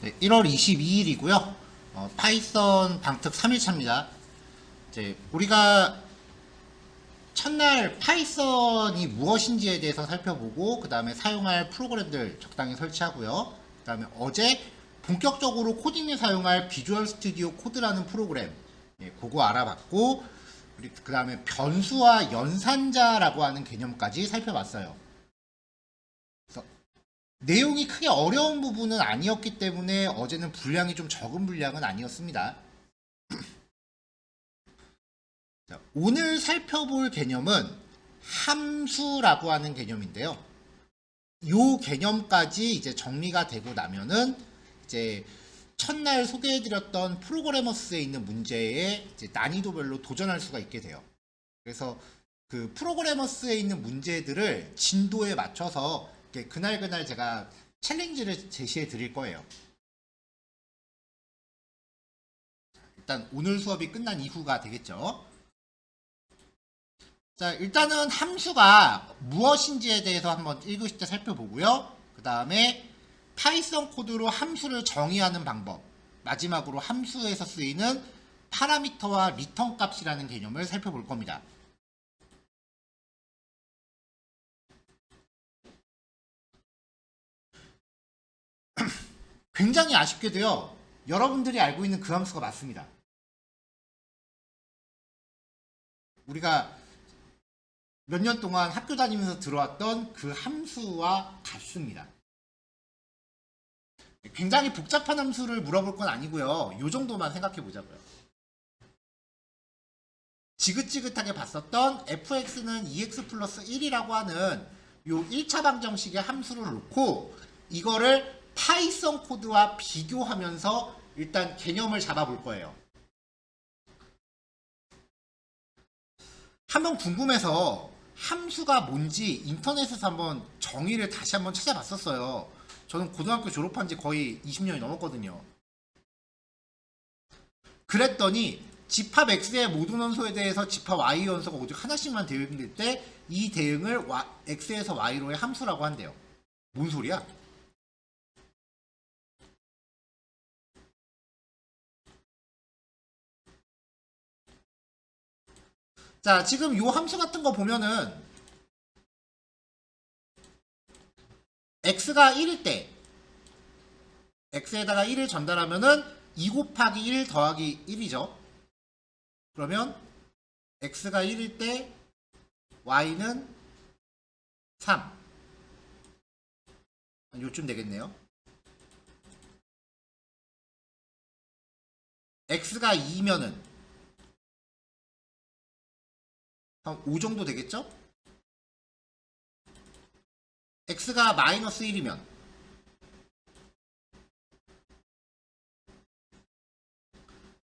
네, 1월 22일이고요. 파이썬 방특 3일차입니다. 이제 우리가 첫날 파이썬이 무엇인지에 대해서 살펴보고 그 다음에 사용할 프로그램들 적당히 설치하고요. 그 다음에 어제 본격적으로 코딩에 사용할 비주얼 스튜디오 코드라는 프로그램 그거 알아봤고 그 다음에 변수와 연산자라고 하는 개념까지 살펴봤어요. 그래서 내용이 크게 어려운 부분은 아니었기 때문에 어제는 분량이 좀 적은 분량은 아니었습니다. 자, 오늘 살펴볼 개념은 함수라고 하는 개념인데요. 이 개념까지 이제 정리가 되고 나면은 이제 첫날 소개해드렸던 프로그래머스에 있는 문제에 이제 난이도별로 도전할 수가 있게 돼요. 그래서 그 프로그래머스에 있는 문제들을 진도에 맞춰서 그날 제가 챌린지를 제시해 드릴 거예요. 일단 오늘 수업이 끝난 이후가 되겠죠. 자, 일단은 함수가 무엇인지에 대해서 한번 1교시 때 살펴보고요. 그 다음에 파이썬 코드로 함수를 정의하는 방법, 마지막으로 함수에서 쓰이는 파라미터와 리턴 값이라는 개념을 살펴볼 겁니다. 굉장히 아쉽게도요, 여러분들이 알고 있는 그 함수가 맞습니다. 우리가 몇 년 동안 학교 다니면서 들어왔던 그 함수와 같습니다. 굉장히 복잡한 함수를 물어볼 건 아니고요. 이 정도만 생각해 보자고요. 지긋지긋하게 봤었던 fx는 2x 플러스 1이라고 하는 요 1차 방정식의 함수를 놓고 이거를 파이썬 코드와 비교하면서 일단 개념을 잡아볼 거예요. 한번 궁금해서 함수가 뭔지 인터넷에서 한번 정의를 다시 한번 찾아봤었어요. 저는 고등학교 졸업한 지 거의 20년이 넘었거든요. 그랬더니 집합 x의 모든 원소에 대해서 집합 y 원소가 오직 하나씩만 대응될 때 이 대응을 x에서 y로의 함수라고 한대요. 뭔 소리야? 자, 지금 요 함수 같은 거 보면은 x가 1일 때 x에다가 1을 전달하면은 2 곱하기 1 더하기 1이죠. 그러면 x가 1일 때 y는 3. 요쯤 되겠네요. x가 2면은 한 5 정도 되겠죠? x가 마이너스 1이면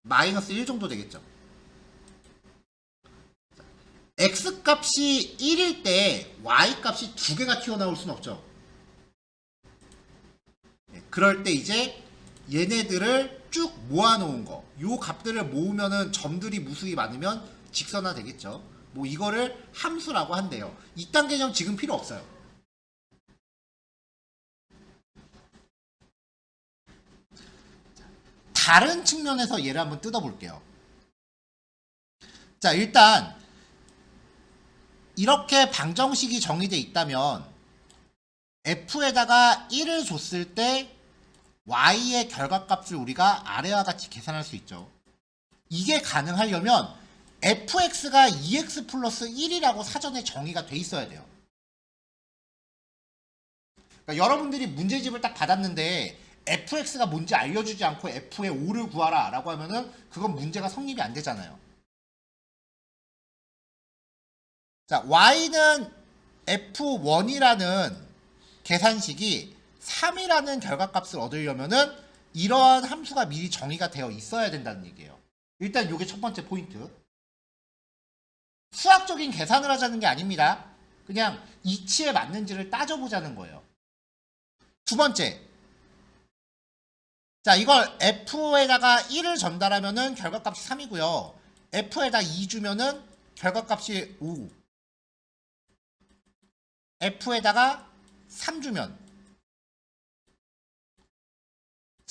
마이너스 1 정도 되겠죠? x 값이 1일 때 y 값이 두 개가 튀어나올 수는 없죠. 그럴 때 이제 얘네들을 쭉 모아놓은 거, 요 값들을 모으면은 점들이 무수히 많으면 직선화 되겠죠. 뭐 이거를 함수라고 한대요. 이딴 개념 지금 필요 없어요. 다른 측면에서 얘를 한번 뜯어볼게요. 자, 일단 이렇게 방정식이 정의되어 있다면 f에다가 1을 줬을 때 y의 결과값을 우리가 아래와 같이 계산할 수 있죠. 이게 가능하려면 fx가 2x 플러스 1이라고 사전에 정의가 돼 있어야 돼요. 그러니까 여러분들이 문제집을 딱 받았는데 fx가 뭔지 알려주지 않고 f의 5를 구하라 라고 하면은 그건 문제가 성립이 안 되잖아요. 자, y는 f1이라는 계산식이 3이라는 결과값을 얻으려면은 이러한 함수가 미리 정의가 되어 있어야 된다는 얘기예요. 일단 이게 첫 번째 포인트. 수학적인 계산을 하자는 게 아닙니다. 그냥 이치에 맞는지를 따져보자는 거예요. 두 번째. 자, 이걸 f에다가 1을 전달하면은 결과값이 3이고요. f에다 2 주면은 결과값이 5. f에다가 3 주면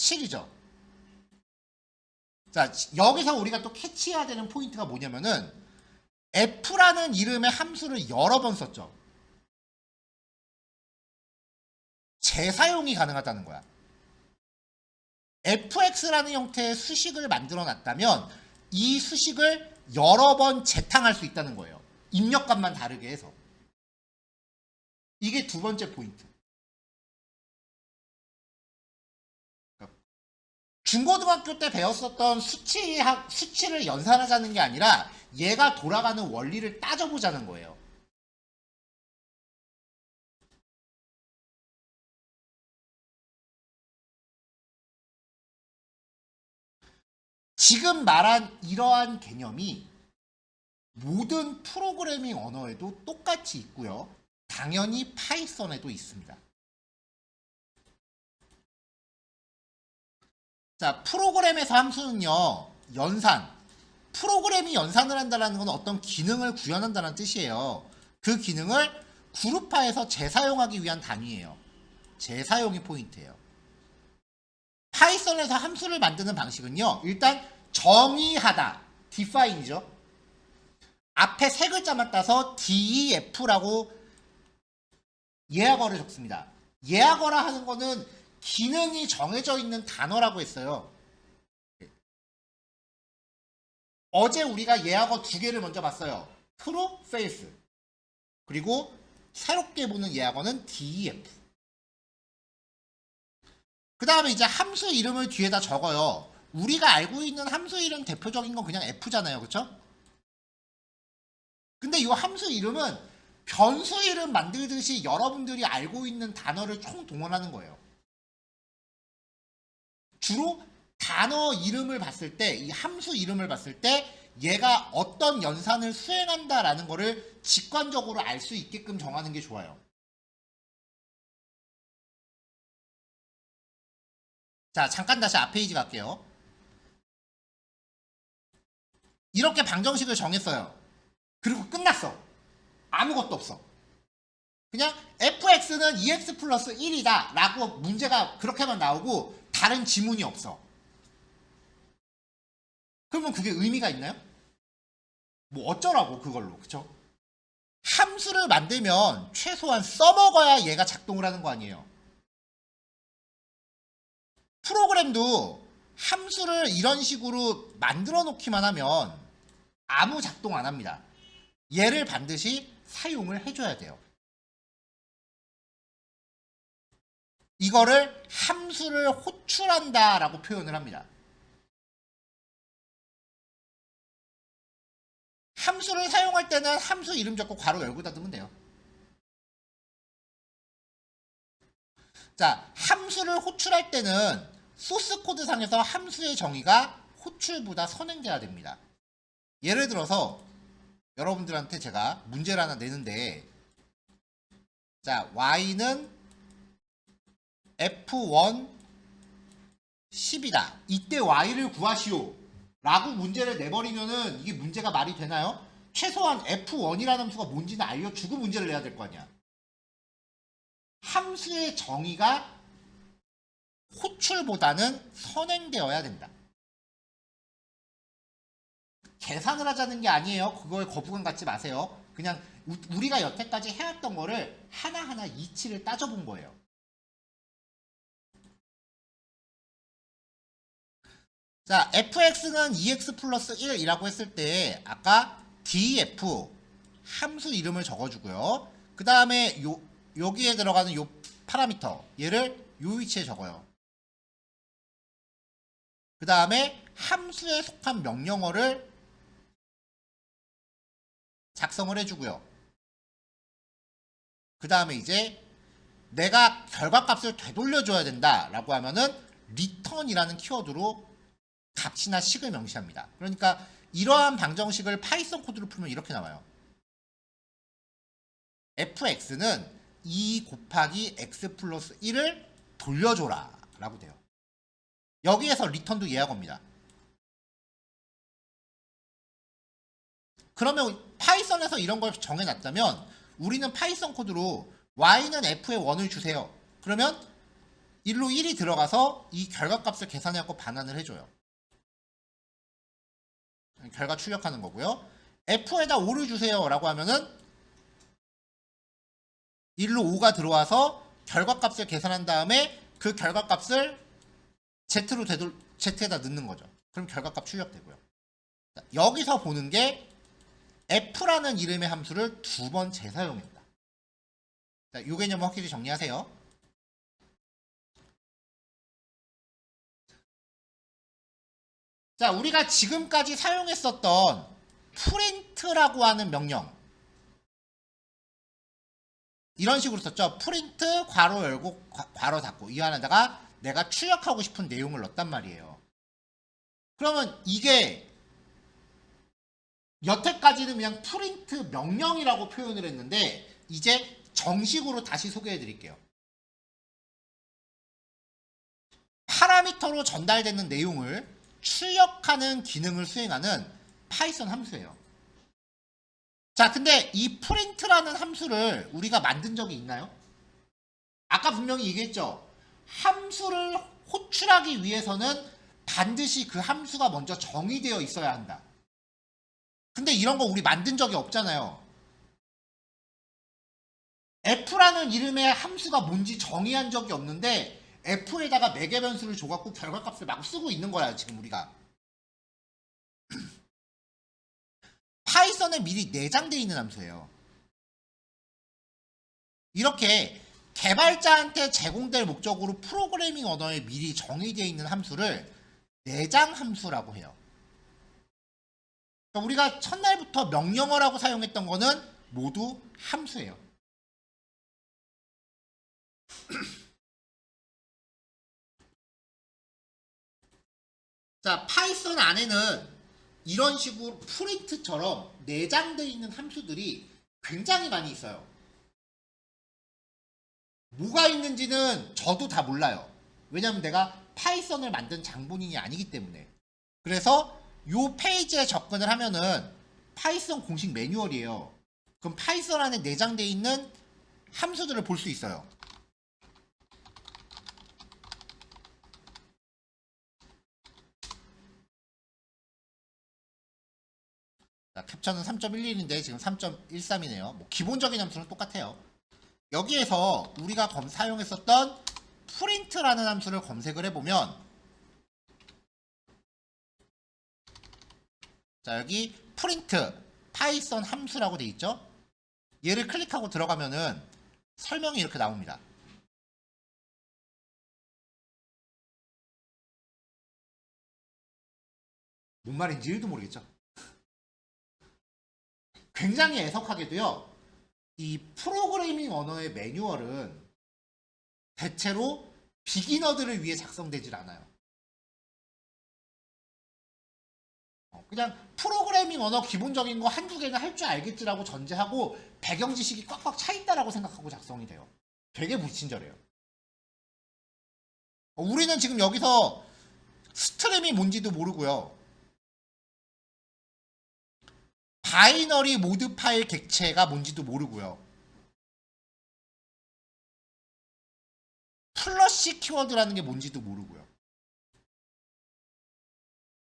7이죠. 자, 여기서 우리가 또 캐치해야 되는 포인트가 뭐냐면은 f라는 이름의 함수를 여러 번 썼죠. 재사용이 가능하다는 거야. fx라는 형태의 수식을 만들어 놨다면 이 수식을 여러 번 재탕할 수 있다는 거예요. 입력값만 다르게 해서. 이게 두 번째 포인트. 중고등학교 때 배웠었던 수치를 연산하자는 게 아니라 얘가 돌아가는 원리를 따져보자는 거예요. 지금 말한 이러한 개념이 모든 프로그래밍 언어에도 똑같이 있고요. 당연히 파이썬에도 있습니다. 자, 프로그램에서 함수는요, 연산. 프로그램이 연산을 한다는 건 어떤 기능을 구현한다는 뜻이에요. 그 기능을 그룹화해서 재사용하기 위한 단위예요. 재사용이 포인트예요. 파이썬에서 함수를 만드는 방식은요, 일단 정의하다, define이죠. 앞에 세 글자만 따서 def라고 예약어를 적습니다. 예약어라 하는 거는 기능이 정해져 있는 단어라고 했어요. 어제 우리가 예약어 두 개를 먼저 봤어요. true, false. 그리고 새롭게 보는 예약어는 def. 그 다음에 이제 함수 이름을 뒤에다 적어요. 우리가 알고 있는 함수 이름 대표적인 건 그냥 f잖아요. 그쵸? 근데 이 함수 이름은 변수 이름 만들듯이 여러분들이 알고 있는 단어를 총동원하는 거예요. 주로 단어 이름을 봤을 때, 이 함수 이름을 봤을 때 얘가 어떤 연산을 수행한다라는 거를 직관적으로 알 수 있게끔 정하는 게 좋아요. 자, 잠깐 다시 앞 페이지 갈게요. 이렇게 방정식을 정했어요. 그리고 끝났어. 아무것도 없어. 그냥 fx는 2x 플러스 1이다 라고 문제가 그렇게만 나오고 다른 지문이 없어. 그러면 그게 의미가 있나요? 뭐 어쩌라고 그걸로, 그쵸? 함수를 만들면 최소한 써먹어야 얘가 작동을 하는 거 아니에요. 프로그램도 함수를 이런 식으로 만들어 놓기만 하면 아무 작동 안 합니다. 얘를 반드시 사용을 해줘야 돼요. 이거를 함수를 호출한다 라고 표현을 합니다. 함수를 사용할 때는 함수 이름 적고 괄호 열고 닫으면 돼요. 자, 함수를 호출할 때는 소스 코드 상에서 함수의 정의가 호출보다 선행돼야 됩니다. 예를 들어서 여러분들한테 제가 문제를 하나 내는데, 자, y는 f1 10이다. 이때 y를 구하시오 라고 문제를 내버리면은 이게 문제가 말이 되나요? 최소한 f1이라는 함수가 뭔지는 알려주고 문제를 내야 될 거 아니야. 함수의 정의가 호출보다는 선행되어야 된다. 계산을 하자는 게 아니에요. 그거에 거부감 갖지 마세요. 그냥 우리가 여태까지 해왔던 거를 하나하나 이치를 따져본 거예요. 자, fx는 2x 플러스 1이라고 했을 때 아까 df 함수 이름을 적어주고요. 그 다음에 여기에 들어가는 요 파라미터 얘를 요 위치에 적어요. 그 다음에 함수에 속한 명령어를 작성을 해주고요. 그 다음에 이제 내가 결과값을 되돌려줘야 된다 라고 하면은 return이라는 키워드로 값이나 식을 명시합니다. 그러니까 이러한 방정식을 파이썬 코드로 풀면 이렇게 나와요. fx는 2 곱하기 x 플러스 1을 돌려줘라 라고 돼요. 여기에서 return도 예약어입니다. 그러면 파이썬에서 이런 걸 정해놨다면 우리는 파이썬 코드로 y는 f에 1을 주세요. 그러면 1로 1이 들어가서 이 결과값을 계산해갖고 반환을 해줘요. 결과 출력하는 거고요. F에다 5를 주세요 라고 하면은 1로 5가 들어와서 결과값을 계산한 다음에 그 결과값을 Z에다 넣는 거죠. 그럼 결과값 출력되고요. 여기서 보는 게 F라는 이름의 함수를 2번 재사용했다. 자, 이 개념을 확실히 정리하세요. 자, 우리가 지금까지 사용했었던 프린트라고 하는 명령, 이런 식으로 썼죠. 프린트 괄호 열고 괄호 닫고 이 안에다가 내가 출력하고 싶은 내용을 넣었단 말이에요. 그러면 이게 여태까지는 그냥 프린트 명령이라고 표현을 했는데 이제 정식으로 다시 소개해 드릴게요. 파라미터로 전달되는 내용을 출력하는 기능을 수행하는 파이썬 함수예요. 자, 근데 이 프린트라는 함수를 우리가 만든 적이 있나요? 아까 분명히 얘기했죠. 함수를 호출하기 위해서는 반드시 그 함수가 먼저 정의되어 있어야 한다. 근데 이런 거 우리 만든 적이 없잖아요. F라는 이름의 함수가 뭔지 정의한 적이 없는데 F에다가 매개 변수를 줘갖고 결과값을 막 쓰고 있는 거야 지금 우리가. 파이썬에 미리 내장되어 있는 함수예요. 이렇게 개발자한테 제공될 목적으로 프로그래밍 언어에 미리 정의되어 있는 함수를 내장 함수라고 해요. 그러니까 우리가 첫날부터 명령어라고 사용했던 거는 모두 함수예요. 자, 파이썬 안에는 이런 식으로 프린트처럼 내장되어 있는 함수들이 굉장히 많이 있어요. 뭐가 있는지는 저도 다 몰라요. 왜냐면 내가 파이썬을 만든 장본인이 아니기 때문에. 그래서 이 페이지에 접근을 하면은 파이썬 공식 매뉴얼이에요. 그럼 파이썬 안에 내장되어 있는 함수들을 볼 수 있어요. 자, 캡처는 3.11인데 지금 3.13이네요. 뭐 기본적인 함수는 똑같아요. 여기에서 우리가 사용했었던 프린트라는 함수를 검색을 해보면, 자, 여기 프린트 파이썬 함수라고 돼 있죠. 얘를 클릭하고 들어가면은 설명이 이렇게 나옵니다. 뭔 말인지 1도 모르겠죠. 굉장히 애석하게도요, 이 프로그래밍 언어의 매뉴얼은 대체로 비기너들을 위해 작성되질 않아요. 그냥 프로그래밍 언어 기본적인 거 한두 개는 할 줄 알겠지라고 전제하고 배경 지식이 꽉꽉 차 있다라고 생각하고 작성이 돼요. 되게 불친절해요. 우리는 지금 여기서 스트림이 뭔지도 모르고요. 바이너리 모드 파일 객체가 뭔지도 모르고요. 플러시 키워드라는 게 뭔지도 모르고요.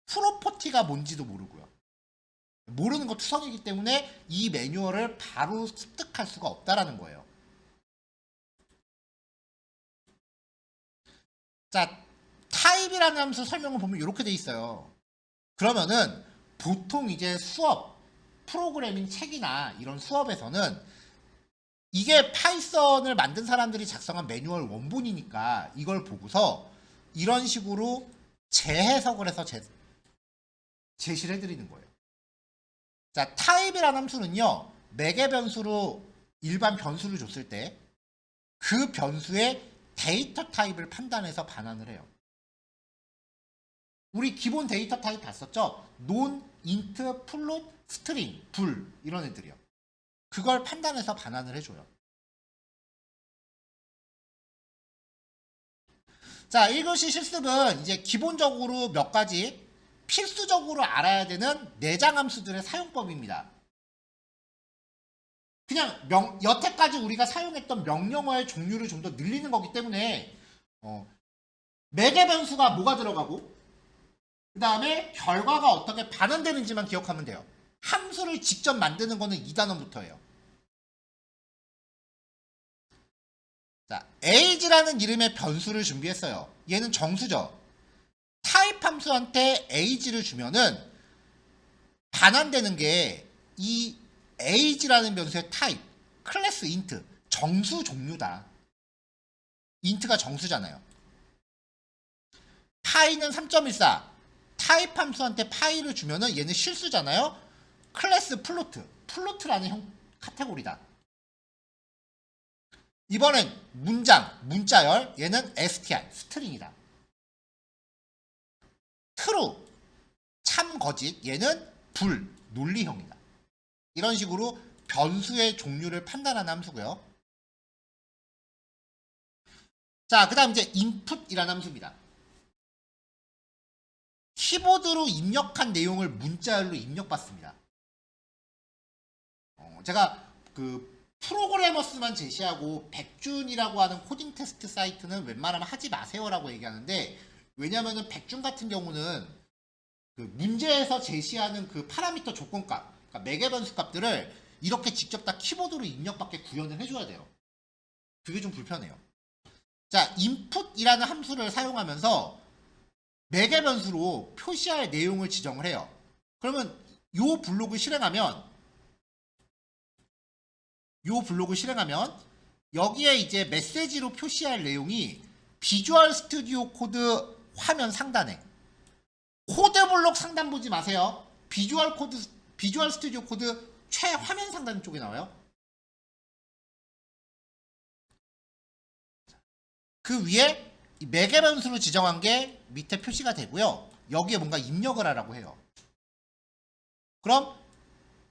프로퍼티가 뭔지도 모르고요. 모르는 거 투성이기 때문에 이 매뉴얼을 바로 습득할 수가 없다라는 거예요. 자, 타입이라는 함수 설명을 보면 이렇게 돼 있어요. 그러면은 보통 이제 수업, 프로그래밍 책이나 이런 수업에서는 이게 파이썬을 만든 사람들이 작성한 매뉴얼 원본이니까 이걸 보고서 이런 식으로 재해석을 해서 제시를 해드리는 거예요. 자, 타입이라는 함수는요, 매개 변수로 일반 변수를 줬을 때 그 변수의 데이터 타입을 판단해서 반환을 해요. 우리 기본 데이터 타입 봤었죠? 논, 인트, 플롯, 스트링, 불 이런 애들이요. 그걸 판단해서 반환을 해줘요. 자, 1교시 실습은 이제 기본적으로 몇 가지 필수적으로 알아야 되는 내장 함수들의 사용법입니다. 그냥 여태까지 우리가 사용했던 명령어의 종류를 좀 더 늘리는 거기 때문에 매개 변수가 뭐가 들어가고 그 다음에 결과가 어떻게 반환되는지만 기억하면 돼요. 함수를 직접 만드는 거는 2단원부터예요. 자, age라는 이름의 변수를 준비했어요. 얘는 정수죠. 타입 함수한테 age를 주면은 반환되는 게 이 age라는 변수의 타입, 클래스 int, 정수 종류다. int가 정수잖아요. 파이는 3.14. 타입 함수한테 파이를 주면은 얘는 실수잖아요. 클래스 플로트라는 카테고리다. 이번엔 문자열, 얘는 str, 스트링이다. true, 참 거짓, 얘는 논리형이다. 이런 식으로 변수의 종류를 판단하는 함수고요. 자, 그 다음 이제 input이라는 함수입니다. 키보드로 입력한 내용을 문자열로 입력받습니다. 제가 그 프로그래머스만 제시하고 백준이라고 하는 코딩 테스트 사이트는 웬만하면 하지 마세요라고 얘기하는데, 왜냐면은 백준 같은 경우는 그 문제에서 제시하는 그 파라미터 조건값, 그러니까 매개 변수 값들을 이렇게 직접 다 키보드로 입력받게 구현을 해줘야 돼요. 그게 좀 불편해요. 자, input이라는 함수를 사용하면서 매개 변수로 표시할 내용을 지정을 해요. 그러면 요 블록을 실행하면 여기에 이제 메시지로 표시할 내용이 비주얼 스튜디오 코드 화면 상단에, 코드 블록 상단 보지 마세요. 비주얼 스튜디오 코드 최화면 상단 쪽에 나와요. 그 위에 매개 변수로 지정한 게 밑에 표시가 되고요. 여기에 뭔가 입력을 하라고 해요. 그럼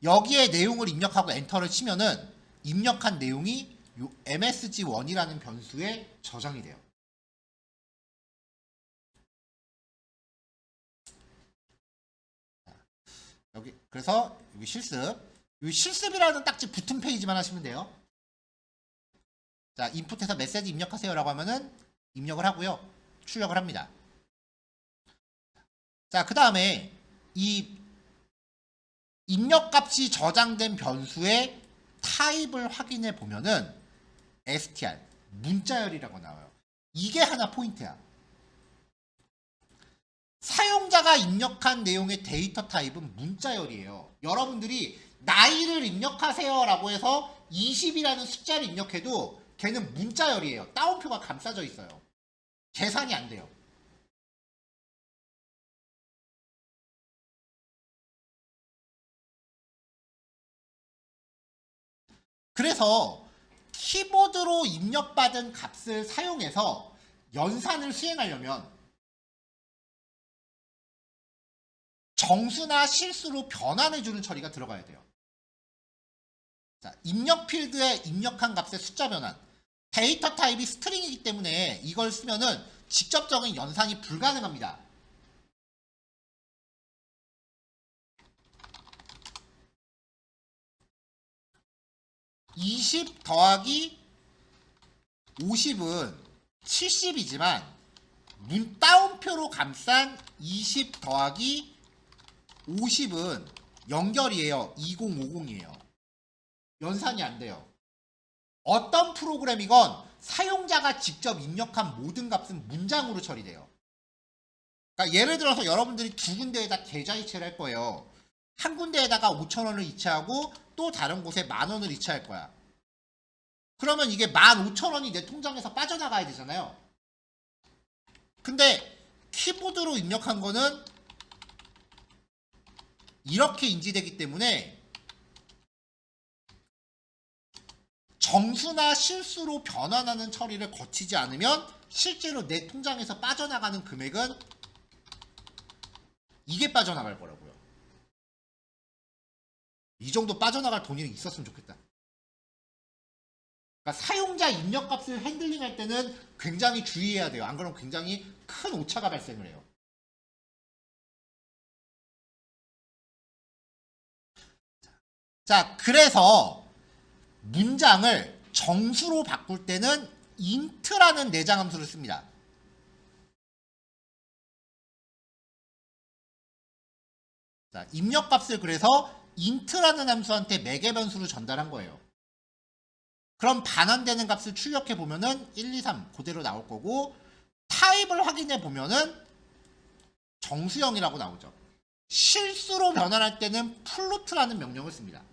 여기에 내용을 입력하고 엔터를 치면은 입력한 내용이 요 msg1이라는 변수에 저장이 돼요. 그래서 여기 실습이라는 딱지 붙은 페이지만 하시면 돼요. 자, 인풋해서 메시지 입력하세요 라고 하면은 입력을 하고요. 출력을 합니다. 자, 그 다음에 이 입력값이 저장된 변수의 타입을 확인해 보면은 str, 문자열이라고 나와요. 이게 하나 포인트야. 사용자가 입력한 내용의 데이터 타입은 문자열이에요. 여러분들이 나이를 입력하세요 라고 해서 20이라는 숫자를 입력해도 걔는 문자열이에요. 따옴표가 감싸져 있어요. 계산이 안 돼요. 그래서 키보드로 입력받은 값을 사용해서 연산을 수행하려면 정수나 실수로 변환해주는 처리가 들어가야 돼요. 자, 입력 필드에 입력한 값의 숫자 변환. 데이터 타입이 스트링이기 때문에 이걸 쓰면은 직접적인 연산이 불가능합니다. (20) 더하기 50은 70이지만 따옴표로 감싼 20 더하기 50은 연결이에요. 2050이에요. 연산이 안 돼요. 어떤 프로그램이건 사용자가 직접 입력한 모든 값은 문장으로 처리돼요. 그러니까 예를 들어서 여러분들이 두 군데에다 계좌 이체를 할 거예요. 한 군데에다가 5,000원을 이체하고 또 다른 곳에 10,000원을 이체할 거야. 그러면 이게 15,000원이 내 통장에서 빠져나가야 되잖아요. 근데 키보드로 입력한 거는 이렇게 인지되기 때문에 정수나 실수로 변환하는 처리를 거치지 않으면 실제로 내 통장에서 빠져나가는 금액은 이게 빠져나갈 거라고요. 이 정도 빠져나갈 돈이 있었으면 좋겠다. 그러니까 사용자 입력값을 핸들링할 때는 굉장히 주의해야 돼요. 안 그러면 굉장히 큰 오차가 발생을 해요. 자, 그래서 문장을 정수로 바꿀 때는 int라는 내장 함수를 씁니다. 자, 입력값을 그래서 int라는 함수한테 매개 변수로 전달한 거예요. 그럼 반환되는 값을 출력해 보면은 1, 2, 3 그대로 나올 거고, 타입을 확인해 보면은 정수형이라고 나오죠. 실수로 변환할 때는 플로트라는 명령을 씁니다.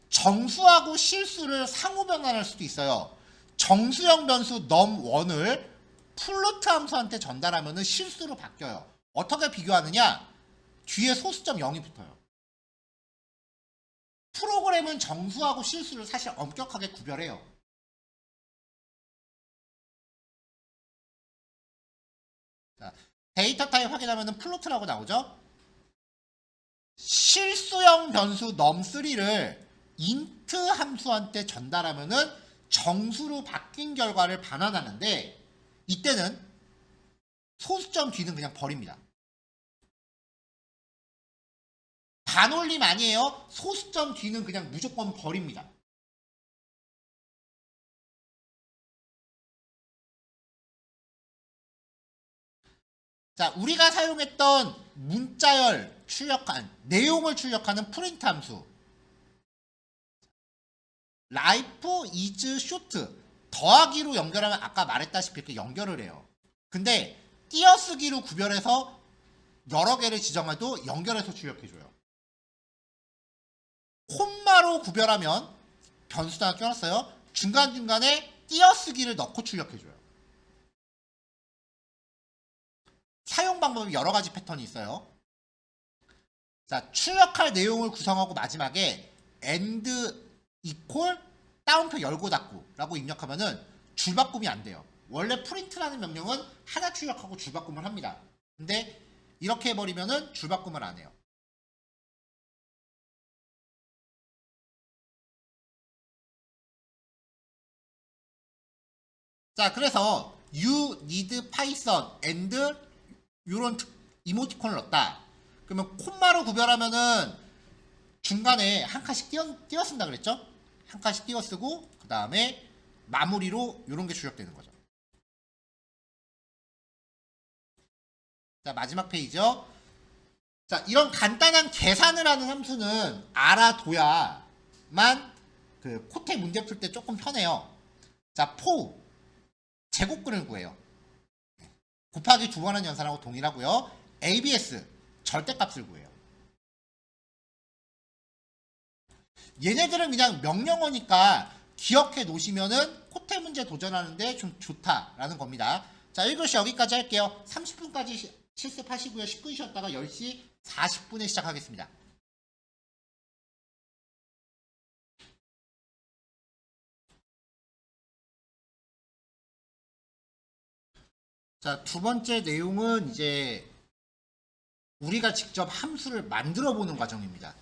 정수하고 실수를 상호 변환할 수도 있어요. 정수형 변수 num1을 플로트 함수한테 전달하면 실수로 바뀌어요. 어떻게 비교하느냐? 뒤에 소수점 0이 붙어요. 프로그램은 정수하고 실수를 사실 엄격하게 구별해요. 자, 데이터 타입 확인하면 플로트라고 나오죠? 실수형 변수 num3를 int 함수한테 전달하면은 정수로 바뀐 결과를 반환하는데, 이때는 소수점 뒤는 그냥 버립니다. 반올림 아니에요. 소수점 뒤는 그냥 무조건 버립니다. 자, 우리가 사용했던 문자열 출력한 내용을 출력하는 프린트 함수 life is short 더하기로 연결하면 아까 말했다시피 이렇게 연결을 해요. 근데 띄어쓰기로 구별해서 여러 개를 지정해도 연결해서 출력해줘요. 콤마로 구별하면 변수단을 껴놨어요. 중간중간에 띄어쓰기를 넣고 출력해줘요. 사용 방법이 여러 가지 패턴이 있어요. 자, 출력할 내용을 구성하고 마지막에 end equal 따옴표 열고 닫고 라고 입력하면은 줄바꿈이 안 돼요. 원래 print라는 명령은 하나 출력하고 줄바꿈을 합니다. 근데 이렇게 해버리면은 줄바꿈을 안 해요. 자, 그래서 you need python and 이런 이모티콘을 넣었다. 그러면 콤마로 구별하면은 중간에 한 칸씩 띄어 쓴다 그랬죠? 한 칸씩 띄어 쓰고 그 다음에 마무리로 이런 게 출력되는 거죠. 자, 마지막 페이지요. 자, 이런 간단한 계산을 하는 함수는 알아둬야만 그 코테 문제 풀 때 조금 편해요. 자, 포 제곱근을 구해요. 곱하기 두 번 하는 연산하고 동일하고요. ABS 절대값을 구해요. 얘네들은 그냥 명령어니까 기억해 놓으시면은 코테 문제 도전하는데 좀 좋다라는 겁니다. 자, 1교시 여기까지 할게요. 30분까지 실습하시고요. 10분 쉬었다가 10시 40분에 시작하겠습니다. 자, 두 번째 내용은 이제 우리가 직접 함수를 만들어 보는 과정입니다.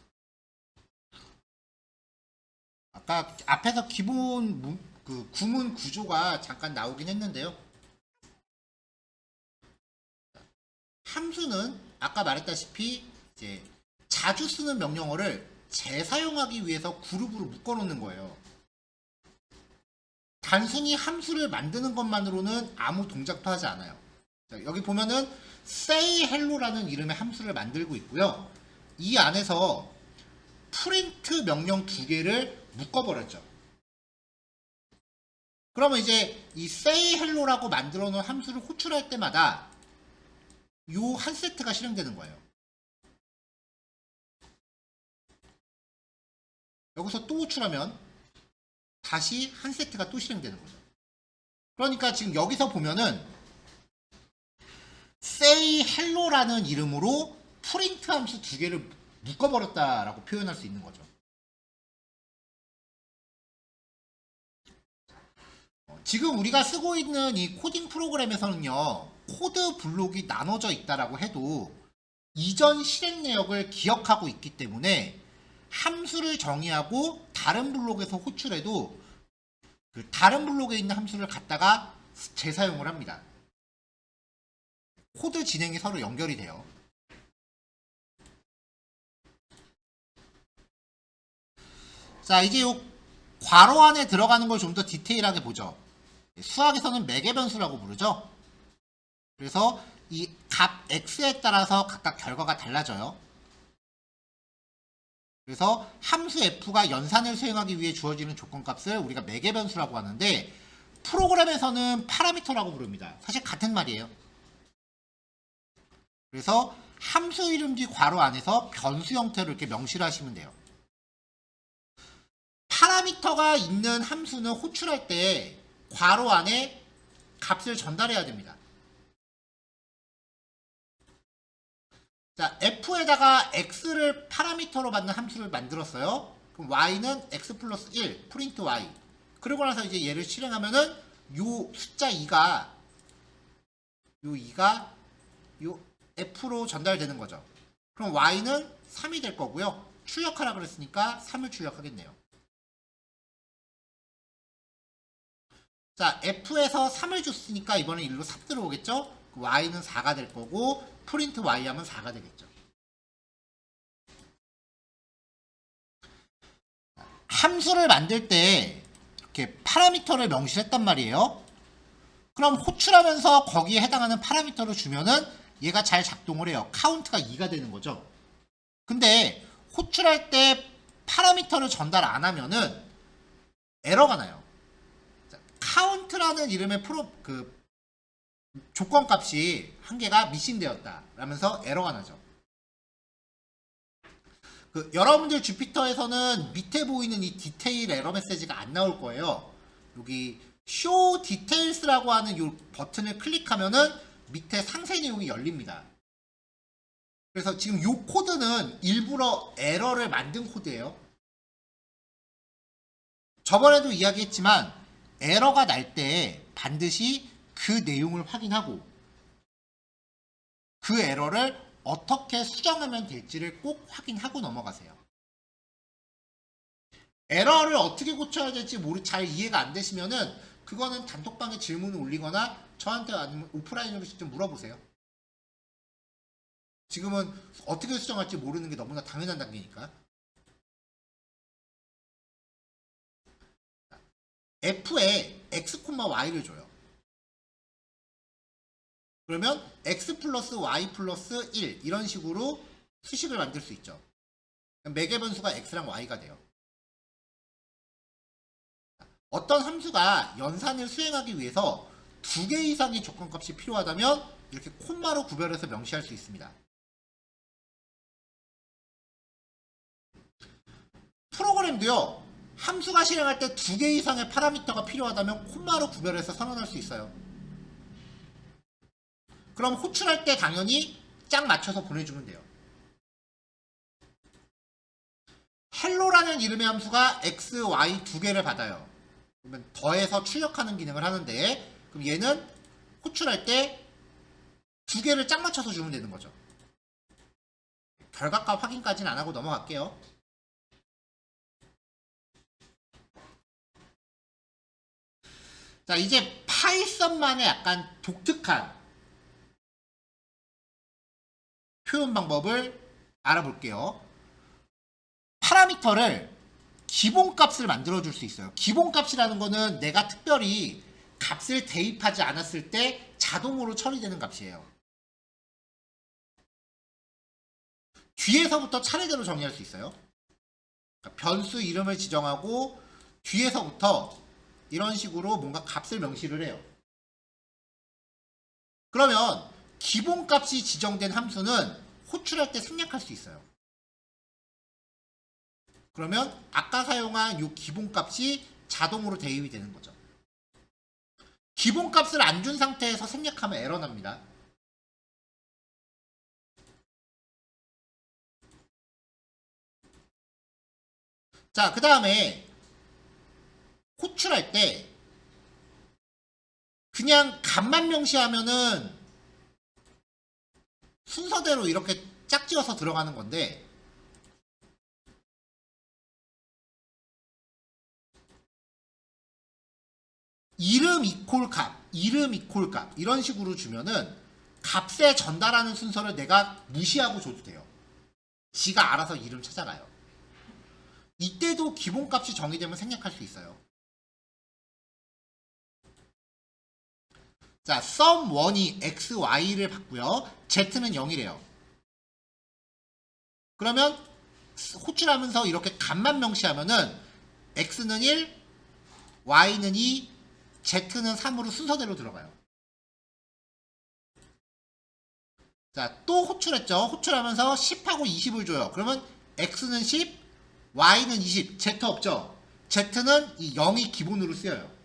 아까 앞에서 기본 그 구문 구조가 잠깐 나오긴 했는데요. 함수는 아까 말했다시피 이제 자주 쓰는 명령어를 재사용하기 위해서 그룹으로 묶어 놓는 거예요. 단순히 함수를 만드는 것만으로는 아무 동작도 하지 않아요. 자, 여기 보면은 say hello라는 이름의 함수를 만들고 있고요. 이 안에서 프린트 명령 두 개를 묶어버렸죠. 그러면 이제 이 say hello라고 만들어 놓은 함수를 호출할 때마다 요 한 세트가 실행되는 거예요. 여기서 또 호출하면 다시 한 세트가 또 실행되는 거죠. 그러니까 지금 여기서 보면은 say hello라는 이름으로 프린트 함수 두 개를 묶어버렸다라고 표현할 수 있는 거죠. 지금 우리가 쓰고 있는 이 코딩 프로그램에서는요, 코드 블록이 나눠져 있다라고 해도 이전 실행 내역을 기억하고 있기 때문에 함수를 정의하고 다른 블록에서 호출해도 그 다른 블록에 있는 함수를 갖다가 재사용을 합니다. 코드 진행이 서로 연결이 돼요. 자, 이제 요 괄호 안에 들어가는 걸 좀 더 디테일하게 보죠. 수학에서는 매개변수라고 부르죠. 그래서 이 값 x에 따라서 각각 결과가 달라져요. 그래서 함수 f가 연산을 수행하기 위해 주어지는 조건값을 우리가 매개변수라고 하는데 프로그램에서는 파라미터라고 부릅니다. 사실 같은 말이에요. 그래서 함수 이름 뒤 괄호 안에서 변수 형태로 이렇게 명시를 하시면 돼요. 파라미터가 있는 함수는 호출할 때 괄호 안에 값을 전달해야 됩니다. 자, f에다가 x를 파라미터로 받는 함수를 만들었어요. 그럼 y는 x 플러스 1, 프린트 y. 그러고 나서 이제 얘를 실행하면은 요 숫자 2가 요 f로 전달되는 거죠. 그럼 y는 3이 될 거고요. 출력하라 그랬으니까 3을 출력하겠네요. 자, f에서 3을 줬으니까 이번엔 1로 3 들어오겠죠? y는 4가 될 거고 프린트 y 하면 4가 되겠죠. 함수를 만들 때 이렇게 파라미터를 명시했단 말이에요. 그럼 호출하면서 거기에 해당하는 파라미터를 주면은 얘가 잘 작동을 해요. 카운트가 2가 되는 거죠. 근데 호출할 때 파라미터를 전달 안 하면은 에러가 나요. 카운트라는 이름의 조건값이 한 개가 미싱되었다 라면서 에러가 나죠. 여러분들 주피터에서는 밑에 보이는 이 디테일 에러 메시지가 안 나올 거예요. 여기 Show Details라고 하는 이 버튼을 클릭하면은 밑에 상세 내용이 열립니다. 그래서 지금 이 코드는 일부러 에러를 만든 코드예요. 저번에도 이야기했지만 에러가 날 때 반드시 그 내용을 확인하고 그 에러를 어떻게 수정하면 될지를 꼭 확인하고 넘어가세요. 에러를 어떻게 고쳐야 될지 잘 이해가 안 되시면은 그거는 단톡방에 질문을 올리거나 저한테 아니면 오프라인으로 직접 물어보세요. 지금은 어떻게 수정할지 모르는 게 너무나 당연한 단계니까. F에 x, y를 줘요. 그러면 x 플러스 y 플러스 1 이런 식으로 수식을 만들 수 있죠. 매개변수가 x랑 y가 돼요. 어떤 함수가 연산을 수행하기 위해서 2개 이상의 조건값이 필요하다면 이렇게 콤마로 구별해서 명시할 수 있습니다. 프로그램도요. 함수가 실행할 때 2개 이상의 파라미터가 필요하다면 콤마로 구별해서 선언할 수 있어요. 그럼 호출할 때 당연히 짝 맞춰서 보내주면 돼요. hello라는 이름의 함수가 x, y 2개를 받아요. 그러면 더해서 출력하는 기능을 하는데 그럼 얘는 호출할 때 2개를 짝 맞춰서 주면 되는 거죠. 결과값 확인까지는 안 하고 넘어갈게요. 자, 이제 파이썬만의 약간 독특한 표현 방법을 알아볼게요. 파라미터를 기본값을 만들어 줄 수 있어요. 기본값이라는 거는 내가 특별히 값을 대입하지 않았을 때 자동으로 처리되는 값이에요. 뒤에서부터 차례대로 정의할 수 있어요. 그러니까 변수 이름을 지정하고 뒤에서부터 이런 식으로 뭔가 값을 명시를 해요. 그러면 기본값이 지정된 함수는 호출할 때 생략할 수 있어요. 그러면 아까 사용한 이 기본값이 자동으로 대입이 되는 거죠. 기본값을 안 준 상태에서 생략하면 에러 납니다. 자, 그 다음에 호출할 때 그냥 값만 명시하면은 순서대로 이렇게 짝지어서 들어가는 건데 이름 이퀄 값, 이름 이퀄 값 이런 식으로 주면은 값에 전달하는 순서를 내가 무시하고 줘도 돼요. 지가 알아서 이름 찾아가요. 이때도 기본값이 정의되면 생략할 수 있어요. 자, sum1이 x, y를 받고요. z는 0이래요. 그러면 호출하면서 이렇게 값만 명시하면은 x는 1, y는 2, z는 3으로 순서대로 들어가요. 자, 또 호출했죠. 호출하면서 10하고 20을 줘요. 그러면 x는 10, y는 20, z 없죠. z는 이 0이 기본으로 쓰여요.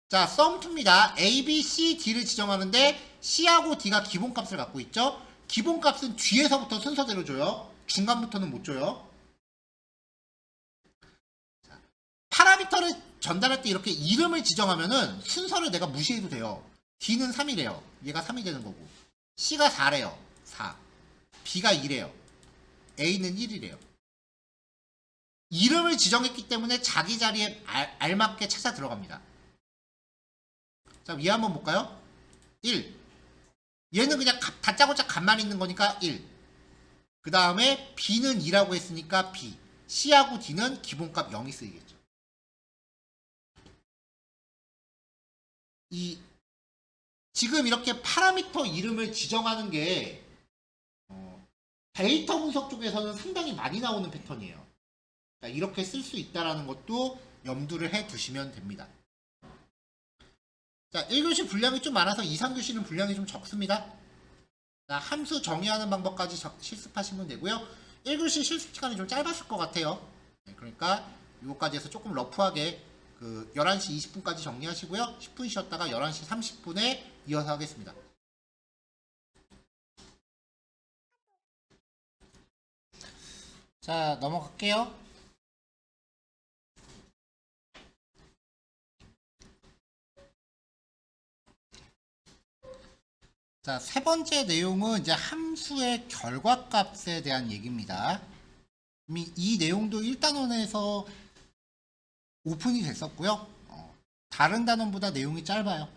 자, sum2입니다. a, b, c, d를 지정하는데 c하고 d가 기본값을 갖고 있죠. 기본값은 뒤에서부터 순서대로 줘요. 중간부터는 못 줘요. 자, 파라미터를 전달할 때 이렇게 이름을 지정하면은 순서를 내가 무시해도 돼요. d는 3이래요. 얘가 3이 되는 거고. c가 4래요. 4. b가 2래요. a는 1이래요. 이름을 지정했기 때문에 자기 자리에 알맞게 찾아 들어갑니다. 자, 얘 한번 볼까요? 1. 얘는 그냥 다짜고짜 값만 있는 거니까 1. 그 다음에 b는 2라고 했으니까 b. c하고 d는 기본값 0이 쓰이겠죠. 지금 이렇게 파라미터 이름을 지정하는 게 데이터 분석 쪽에서는 상당히 많이 나오는 패턴이에요. 그러니까 이렇게 쓸 수 있다는 것도 염두를 해 두시면 됩니다. 자, 1교시 분량이 좀 많아서 2, 3교시는 분량이 좀 적습니다. 자, 함수 정의하는 방법까지 실습하시면 되고요. 1교시 실습 시간이 좀 짧았을 것 같아요. 네, 그러니까 이거까지 해서 조금 러프하게 11시 20분까지 정리하시고요. 10분 쉬었다가 11시 30분에 이어서 하겠습니다. 자, 넘어갈게요. 자, 세 번째 내용은 이제 함수의 결과값에 대한 얘기입니다. 이미 이 내용도 1단원에서 오픈이 됐었고요. 다른 단원보다 내용이 짧아요.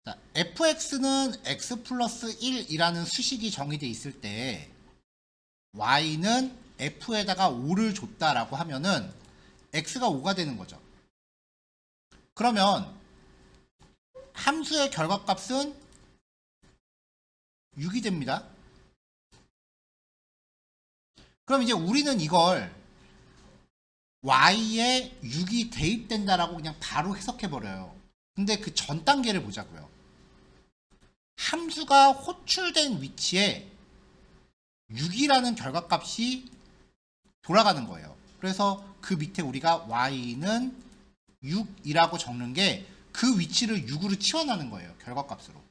자, fx는 x 플러스 1이라는 수식이 정의되어 있을 때 y는 f에다가 5를 줬다라고 하면은 x가 5가 되는 거죠. 그러면 함수의 결과값은 6이 됩니다. 그럼 이제 우리는 이걸 y에 6이 대입된다라고 그냥 바로 해석해버려요. 근데 그 전 단계를 보자고요. 함수가 호출된 위치에 6이라는 결과값이 돌아가는 거예요. 그래서 그 밑에 우리가 y는 6이라고 적는 게 그 위치를 6으로 치환하는 거예요. 결과값으로.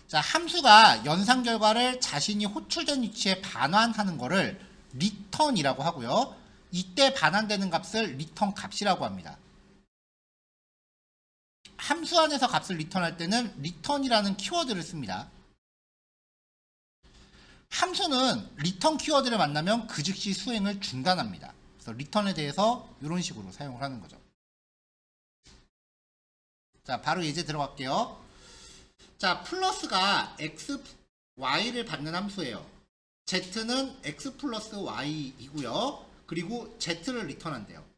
자, 함수가 연산 결과를 자신이 호출된 위치에 반환하는 거를 return이라고 하고요. 이때 반환되는 값을 return 값이라고 합니다. 함수 안에서 값을 리턴할 때는 return이라는 키워드를 씁니다. 함수는 return 키워드를 만나면 그 즉시 수행을 중단합니다. 그래서 return에 대해서 이런 식으로 사용을 하는 거죠. 자, 바로 예제 들어갈게요. 자, 플러스가 x, y를 받는 함수예요. z는 x 플러스 y이고요. 그리고 z를 리턴한대요.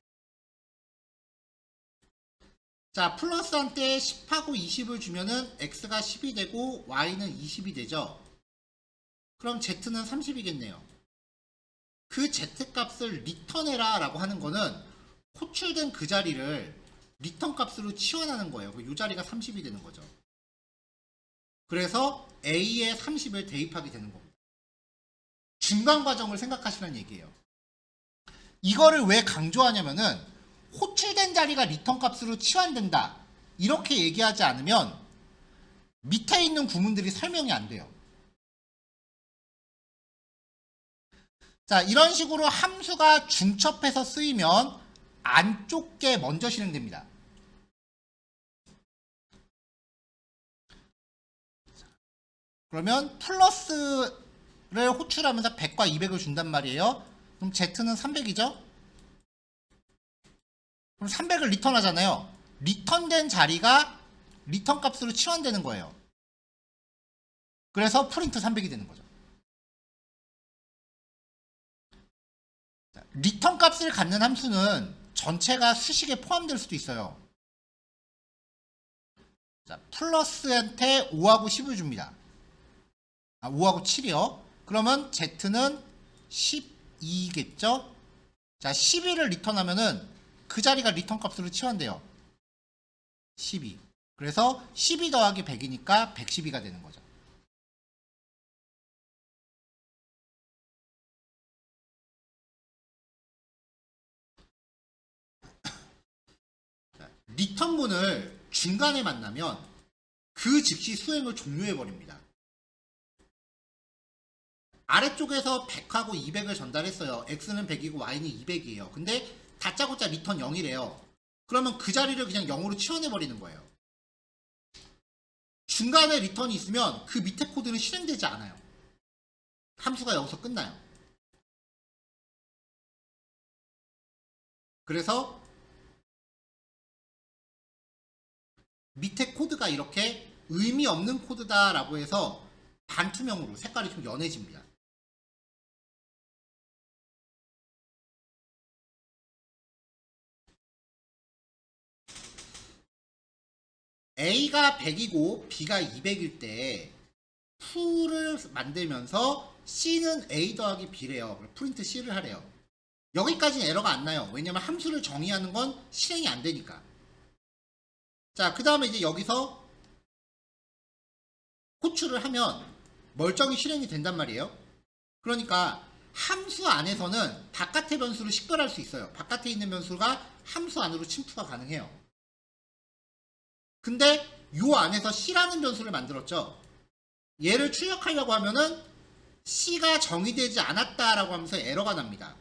자, 플러스한 때 10하고 20을 주면은 x가 10이 되고 y는 20이 되죠. 그럼 z는 30이겠네요. 그 z값을 리턴해라 라고 하는 거는 호출된 그 자리를 리턴 값으로 치환하는 거예요. 이 자리가 30이 되는 거죠. 그래서 a에 30을 대입하게 되는 겁니다. 중간 과정을 생각하시라는 얘기예요. 이거를 왜 강조하냐면은 호출된 자리가 리턴 값으로 치환된다 이렇게 얘기하지 않으면 밑에 있는 구문들이 설명이 안 돼요. 자, 이런 식으로 함수가 중첩해서 쓰이면 안쪽 게 먼저 실행됩니다. 그러면 플러스를 호출하면서 100과 200을 준단 말이에요. 그럼 Z는 300이죠? 그럼 300을 리턴하잖아요. 리턴된 자리가 리턴 값으로 치환되는 거예요. 그래서 프린트 300이 되는 거죠. 리턴 값을 갖는 함수는 전체가 수식에 포함될 수도 있어요. 자, 플러스한테 5하고 10을 줍니다. 5하고 7이요. 그러면 Z는 12겠죠? 자, 12를 리턴하면은 그 자리가 리턴 값으로 치환돼요. 12. 그래서 12 더하기 100이니까 112가 되는 거죠. 리턴문을 중간에 만나면 그 즉시 수행을 종료해버립니다. 아래쪽에서 100하고 200을 전달했어요. X는 100이고 Y는 200이에요. 근데 다짜고짜 리턴 0이래요. 그러면 그 자리를 그냥 0으로 치환해버리는 거예요. 중간에 리턴이 있으면 그 밑에 코드는 실행되지 않아요. 함수가 여기서 끝나요. 그래서 밑에 코드가 이렇게 의미 없는 코드다라고 해서 반투명으로 색깔이 좀 연해집니다. A가 100이고 B가 200일 때 풀을 만들면서 C는 A 더하기 B래요. 프린트 C를 하래요. 여기까지는 에러가 안 나요. 왜냐면 함수를 정의하는 건 실행이 안 되니까. 자, 그 다음에 이제 여기서 호출을 하면 멀쩡히 실행이 된단 말이에요. 그러니까 함수 안에서는 바깥의 변수를 식별할 수 있어요. 바깥에 있는 변수가 함수 안으로 침투가 가능해요. 근데 요 안에서 C라는 변수를 만들었죠. 얘를 출력하려고 하면은 C가 정의되지 않았다라고 하면서 에러가 납니다.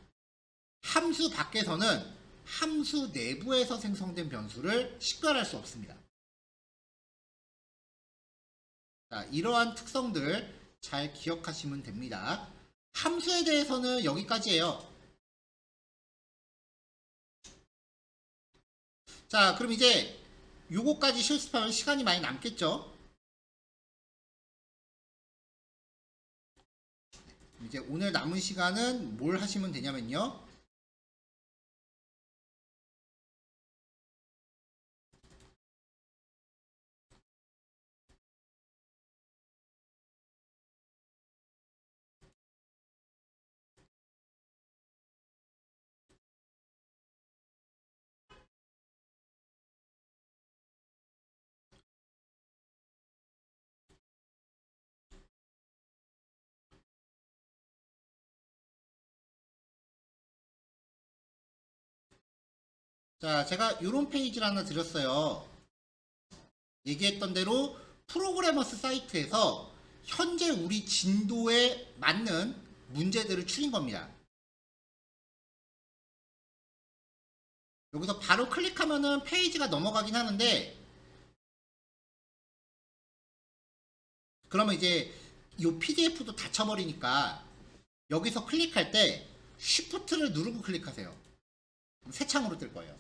함수 밖에서는 함수 내부에서 생성된 변수를 식별할 수 없습니다. 자, 이러한 특성들 잘 기억하시면 됩니다. 함수에 대해서는 여기까지예요. 자, 그럼 이제 요거까지 실습하면 시간이 많이 남겠죠? 이제 오늘 남은 시간은 뭘 하시면 되냐면요. 자, 제가 이런 페이지를 하나 드렸어요. 얘기했던 대로 프로그래머스 사이트에서 현재 우리 진도에 맞는 문제들을 추린 겁니다. 여기서 바로 클릭하면은 페이지가 넘어가긴 하는데, 그러면 이제 이 PDF도 닫혀버리니까 여기서 클릭할 때 Shift를 누르고 클릭하세요. 새 창으로 뜰 거예요.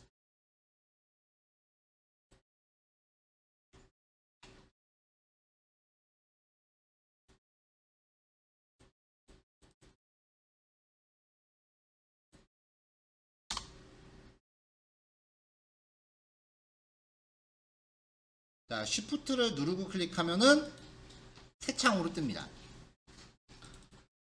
자, Shift를 누르고 클릭하면은 새 창으로 뜹니다.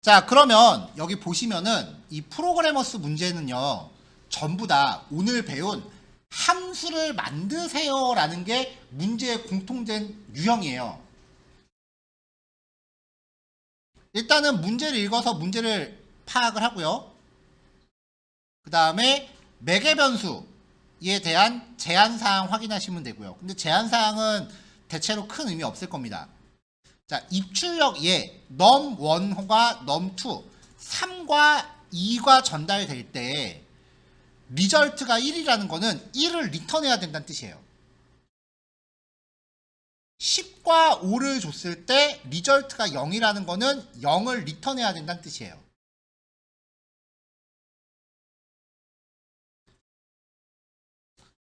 자, 그러면 여기 보시면은 이 프로그래머스 문제는요, 전부 다 오늘 배운 함수를 만드세요 라는 게 문제의 공통된 유형이에요. 일단은 문제를 읽어서 문제를 파악을 하고요. 그 다음에 매개 변수에 대한 제한사항 확인하시면 되고요. 근데 제한사항은 대체로 큰 의미 없을 겁니다. 자, 입출력 예, num1과 num2, 3과 2가 전달될 때 리절트가 1이라는 거는 1을 리턴해야 된다는 뜻이에요. 10과 5를 줬을 때 리절트가 0이라는 거는 0을 리턴해야 된다는 뜻이에요.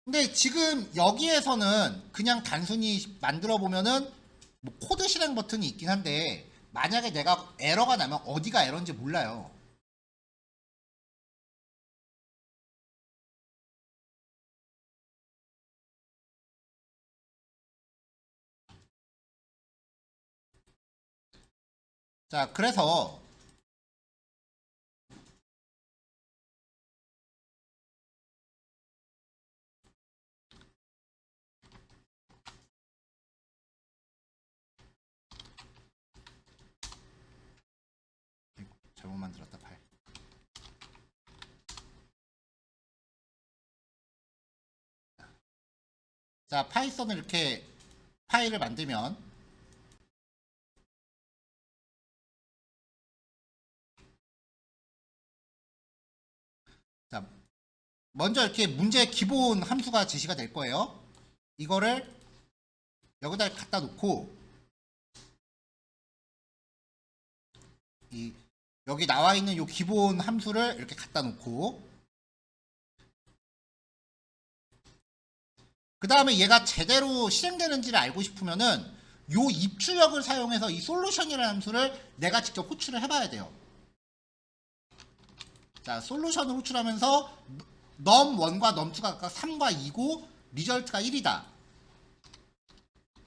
근데 지금 여기에서는 그냥 단순히 만들어 보면은 뭐 코드 실행 버튼이 있긴 한데 만약에 내가 에러가 나면 어디가 에러인지 몰라요. 자, 그래서 잘못 만들었다 파일. 자, 파이썬을 이렇게 파일을 만들면 자, 먼저 이렇게 문제 기본 함수가 제시가 될 거예요. 이거를 여기다 갖다 놓고 이 여기 나와 있는 요 기본 함수를 이렇게 갖다 놓고 그 다음에 얘가 제대로 실행되는지를 알고 싶으면은 요 입출력을 사용해서 이 솔루션이라는 함수를 내가 직접 호출을 해봐야 돼요. 자, 솔루션을 호출하면서 num1과 num2가 각각 3과 2고 리절트가 1이다.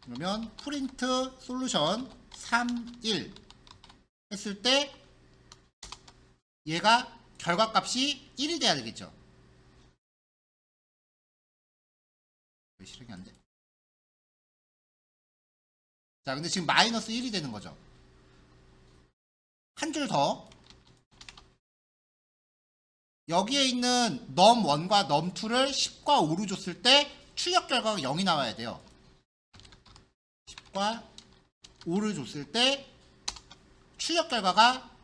그러면 print solution 3, 1 했을 때 얘가 결과값이 1이 돼야 되겠죠. 왜 실행이 안 돼? 자, 근데 지금 마이너스 1이 되는 거죠. 한 줄 더. 여기에 있는 num1과 num2를 10과 5로 줬을 때 출력 결과가 0이 나와야 돼요. 10과 5를 줬을 때 출력 결과가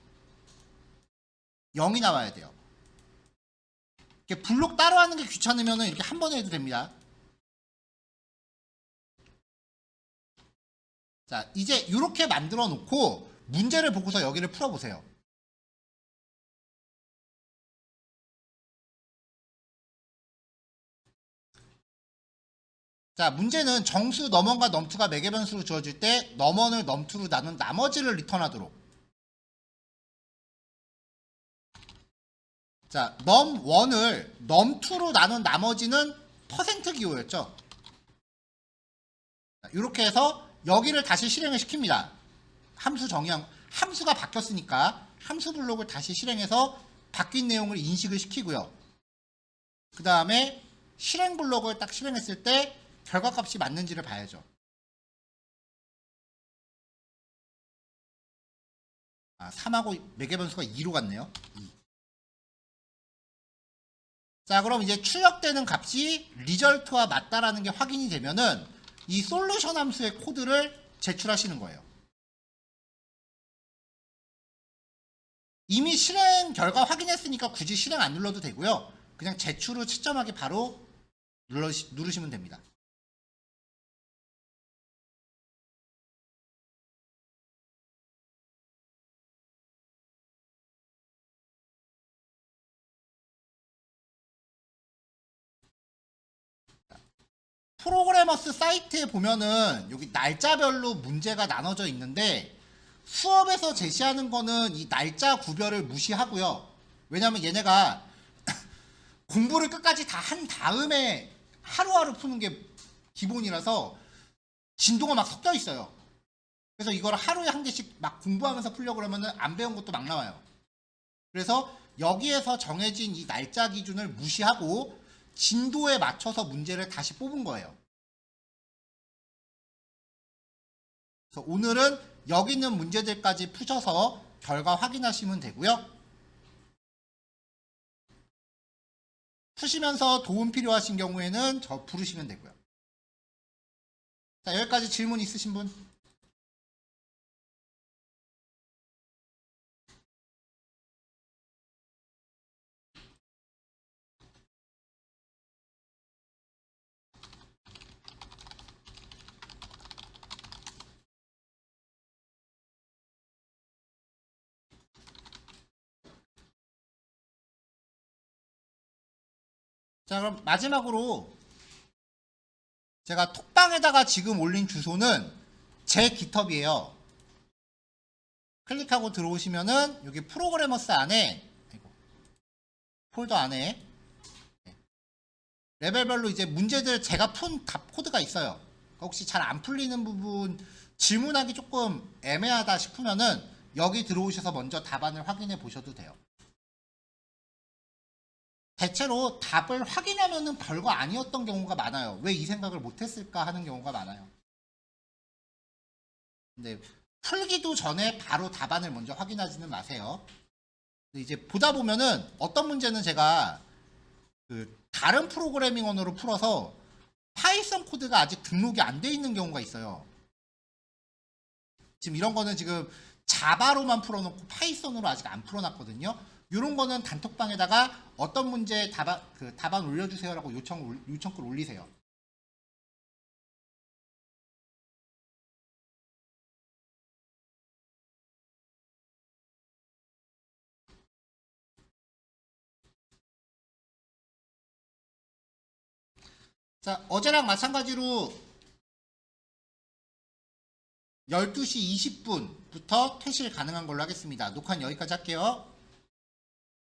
0이 나와야 돼요. 이렇게 블록 따로 하는 게 귀찮으면 이렇게 한 번에 해도 됩니다. 자, 이제 이렇게 만들어 놓고 문제를 보고서 여기를 풀어보세요. 자, 문제는 정수 넘1과 넘2가 매개 변수로 주어질 때 넘1을 넘2로 나눈 나머지를 리턴하도록. 자, 넘1을 넘2로 나눈 나머지는 퍼센트 기호였죠. 이렇게 해서 여기를 다시 실행을 시킵니다. 함수 정의한 함수가 바뀌었으니까 함수 블록을 다시 실행해서 바뀐 내용을 인식을 시키고요. 그 다음에 실행 블록을 딱 실행했을 때 결과값이 맞는지를 봐야죠. 아, 3하고 매개 변수가 2로 갔네요. 2. 자, 그럼 이제 출력되는 값이 리절트와 맞다라는 게 확인이 되면은 이 솔루션 함수의 코드를 제출하시는 거예요. 이미 실행 결과 확인했으니까 굳이 실행 안 눌러도 되고요. 그냥 제출 후 채점하기 바로 누르시면 됩니다. 프로그래머스 사이트에 보면은 여기 날짜별로 문제가 나눠져 있는데 수업에서 제시하는 거는 이 날짜 구별을 무시하고요. 왜냐면 얘네가 공부를 끝까지 다 한 다음에 하루하루 푸는 게 기본이라서 진도가 막 섞여 있어요. 그래서 이걸 하루에 한 개씩 막 공부하면서 풀려고 그러면은 안 배운 것도 막 나와요. 그래서 여기에서 정해진 이 날짜 기준을 무시하고 진도에 맞춰서 문제를 다시 뽑은 거예요. 그래서 오늘은 여기 있는 문제들까지 푸셔서 결과 확인하시면 되고요. 푸시면서 도움 필요하신 경우에는 저 부르시면 되고요. 자, 여기까지 질문 있으신 분? 자, 그럼 마지막으로 제가 톡방에다가 지금 올린 주소는 제 깃허브이에요. 클릭하고 들어오시면은 여기 프로그래머스 안에 폴더 안에 레벨별로 이제 문제들 제가 푼 답 코드가 있어요. 혹시 잘 안 풀리는 부분 질문하기 조금 애매하다 싶으면은 여기 들어오셔서 먼저 답안을 확인해 보셔도 돼요. 대체로 답을 확인하면은 별거 아니었던 경우가 많아요. 왜 이 생각을 못했을까 하는 경우가 많아요. 근데 풀기도 전에 바로 답안을 먼저 확인하지는 마세요. 이제 보다 보면은 어떤 문제는 제가 그 다른 프로그래밍 언어로 풀어서 파이썬 코드가 아직 등록이 안 돼 있는 경우가 있어요. 지금 이런 거는 지금 자바로만 풀어놓고 파이썬으로 아직 안 풀어놨거든요. 이런 거는 단톡방에다가 어떤 문제 답안 올려주세요라고 요청글 올리세요. 자, 어제랑 마찬가지로 12시 20분부터 퇴실 가능한 걸로 하겠습니다. 녹화는 여기까지 할게요.